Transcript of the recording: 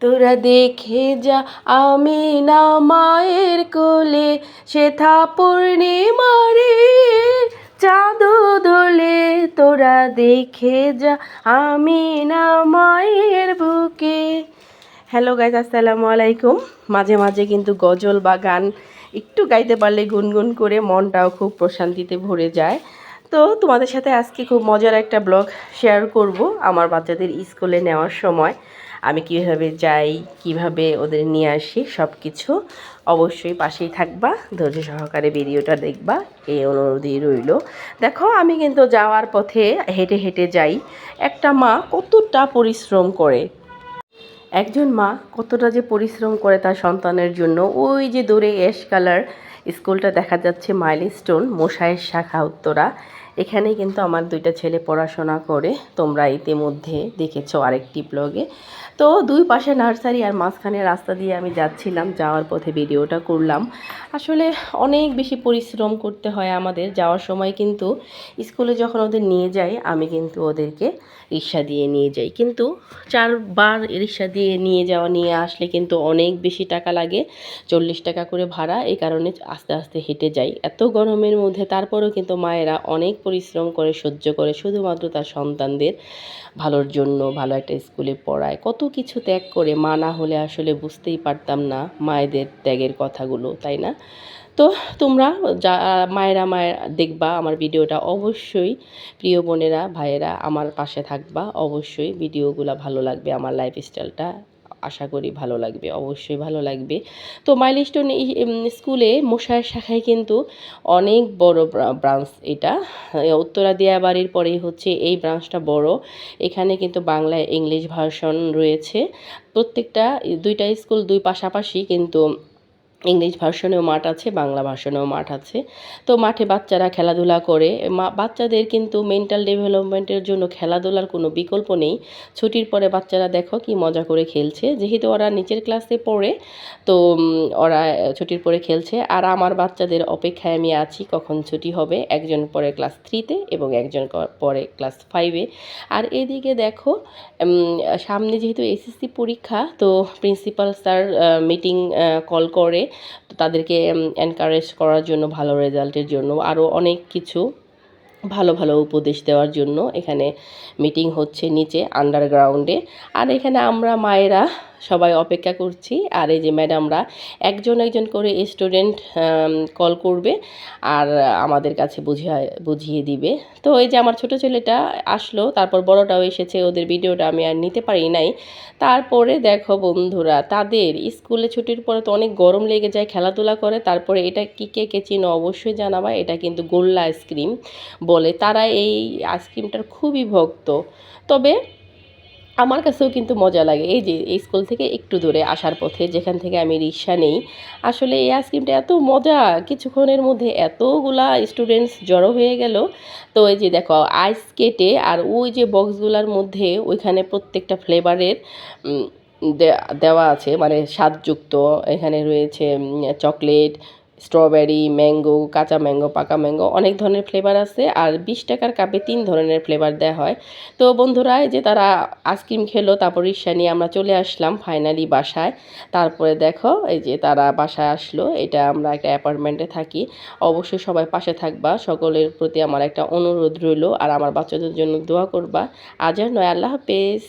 তোরা দেখে যা আমি না মায়ের কোলে সেথা পূর্ণিমারে চাঁদ দোলে। তোরা দেখে যা আমি না মায়ের বুকে। হ্যালো গাইজ, আসসালামু আলাইকুম। মাঝে মাঝে কিন্তু গজল বা গান একটু গাইতে পারলে গুনগুন করে মনটাও খুব প্রশান্তিতে ভরে যায়। তো তোমাদের সাথে আজকে খুব মজার একটা ব্লগ শেয়ার করব। আমার বাচ্চাদের স্কুলে নেওয়ার সময় আমি কিভাবে যাই, কিভাবে ওদের নিয়ে আসি, সব কিছু অবশ্যই পাশেই থাকবা, ধৈর্য সহকারে ভিডিওটা দেখবা, এই অনুরোধই রইল। দেখো, আমি কিন্তু যাওয়ার পথে হেঁটে হেঁটে যাই। একটা মা কতটা পরিশ্রম করে, একজন মা কতটা যে পরিশ্রম করে তার সন্তানের জন্য। ওই যে দূরে অ্যাশ কালার স্কুলটা দেখা যাচ্ছে, মাইলস্টোন মোশায়ের শাখা উত্তরা। এখানেই কিন্তু আমার দুইটা ছেলে পড়াশোনা করে, তোমরা ইতিমধ্যে দেখেছো আরেকটি ব্লগে। তো দুই পাশে নার্সারি আর মাঝখানে রাস্তা দিয়ে আমি যাচ্ছিলাম, যাওয়ার পথে ভিডিওটা করলাম। আসলে অনেক বেশি পরিশ্রম করতে হয় আমাদের যাওয়ার সময়। কিন্তু স্কুলে যখন ওদের নিয়ে যাই, আমি কিন্তু ওদেরকে রিক্সা দিয়ে নিয়ে যাই, কিন্তু 4বার রিক্সা দিয়ে নিয়ে যাওয়া নিয়ে আসলে কিন্তু অনেক বেশি টাকা লাগে, 40 টাকা করে ভাড়া। এই কারণে আস্তে আস্তে হেঁটে যাই এত গরমের মধ্যে। তারপরেও কিন্তু মায়েরা অনেক পরিশ্রম করে, সহ্য করে, শুধুমাত্র তার সন্তানদের ভালোর জন্য, ভালো একটা স্কুলে পড়ায়। কত কিছু ত্যাগ করে, মা না হলে আসলে বুঝতেই পারতাম না মায়েদের ত্যাগের কথাগুলো, তাই না? তো তোমরা যা মায়েরা দেখবা আমার ভিডিওটা, অবশ্যই প্রিয় বোনেরা, ভাইয়েরা আমার পাশে থাকবা। অবশ্যই ভিডিওগুলো ভালো লাগবে, আমার লাইফস্টাইলটা আশা করি ভালো লাগবে, অবশ্যই ভালো লাগবে। তো মাইলস্টোন স্কুলে মোশায়ের শাখায় কিন্তু অনেক বড় ব্রাঞ্চ এটা। উত্তরা দিয়াবাড়ির পরেই হচ্ছে এই ব্রাঞ্চটা বড়। এখানে কিন্তু বাংলা ইংলিশ ভার্সন রয়েছে। প্রত্যেকটা দুইটা স্কুল দুই পাশাপাশি, কিন্তু ইংলিশ ভার্সনেও মাঠ আছে, বাংলা ভার্সনেও মাঠ আছে। তো মাঠে বাচ্চারা খেলাধুলা করে। বাচ্চাদের কিন্তু মেন্টাল ডেভেলপমেন্টের জন্য খেলাধুলার কোনো বিকল্প নেই। ছুটির পরে বাচ্চারা দেখো কি মজা করে খেলছে, যেহেতু ওরা নিচের ক্লাসে পড়ে, তো ওরা ছুটির পরে খেলছে। আর আমার বাচ্চাদের অপেক্ষায় আমি আছি কখন ছুটি হবে। একজন পরে ক্লাস 3-তে এবং একজন পরে ক্লাস 5-এ। আর এদিকে দেখো, সামনে যেহেতু এসএসসি পরীক্ষা, তো প্রিন্সিপাল স্যার মিটিং কল করে, তো তাদেরকে এনকারেজ করার জন্য, ভালো রেজাল্টের জন্য, আরও অনেক কিছু ভালো ভালো উপদেশ দেওয়ার জন্য এখানে মিটিং হচ্ছে নিচে আন্ডারগ্রাউন্ডে। আর এখানে আমরা মায়েরা সবাই অপেক্ষা করছি। আর এই যে ম্যাডামরা একজন একজন করে স্টুডেন্ট কল করবে আর আমাদের কাছে বুঝিয়ে দিবে। তো এই যে আমার ছোট ছেলেটা আসলো, তারপর বড়টাও এসেছে, ওদের ভিডিওটা আমি আর নিতে পারি নাই। তারপরে দেখো বন্ধুরা, তাদের স্কুলে ছুটির পরে তো অনেক গরম লেগে যায়, খেলাধুলা করে। তারপরে এটা কি কে চিনো অবশ্যই জানাবা, এটা কিন্তু গোল্লা আইসক্রিম বলে। তারা এই আইসক্রিমটার খুবই ভক্ত। তবে আমার কাছেও কিন্তু মজা লাগে। এই যে এই স্কুল থেকে একটু দূরে আসার পথে, যেখান থেকে আমি রিক্সা নেই, আসলে এই আইসক্রিমটা এত মজা, কিছুক্ষণের মধ্যে এতগুলা স্টুডেন্টস জড়ো হয়ে গেল। তো এই যে দেখো আইস কেটে, আর ওই যে বক্সগুলার মধ্যে ওইখানে প্রত্যেকটা ফ্লেভারের দেওয়া আছে, মানে স্বাদযুক্ত। এখানে রয়েছে চকলেট, স্ট্রবেরি, ম্যাঙ্গো, কাঁচা ম্যাঙ্গো, পাকা ম্যাঙ্গো, অনেক ধরনের ফ্লেভার আছে। আর 20 টাকার কাপে 3 ধরনের ফ্লেভার দেওয়া হয়। তো বন্ধুরা, এই যে তারা আইসক্রিম খেলো, তারপর রিক্সা নিয়ে আমরা চলে আসলাম ফাইনালি বাসায়। তারপরে দেখো এই যে তারা বাসায় আসলো। এটা আমরা একটা অ্যাপার্টমেন্টে থাকি। অবশ্যই সবাই পাশে থাকবা, সকলের প্রতি আমার একটা অনুরোধ রইল। আর আমার বাচ্চাদের জন্য দোয়া করবা। আজ আর নয়, আল্লাহ হাফেজ।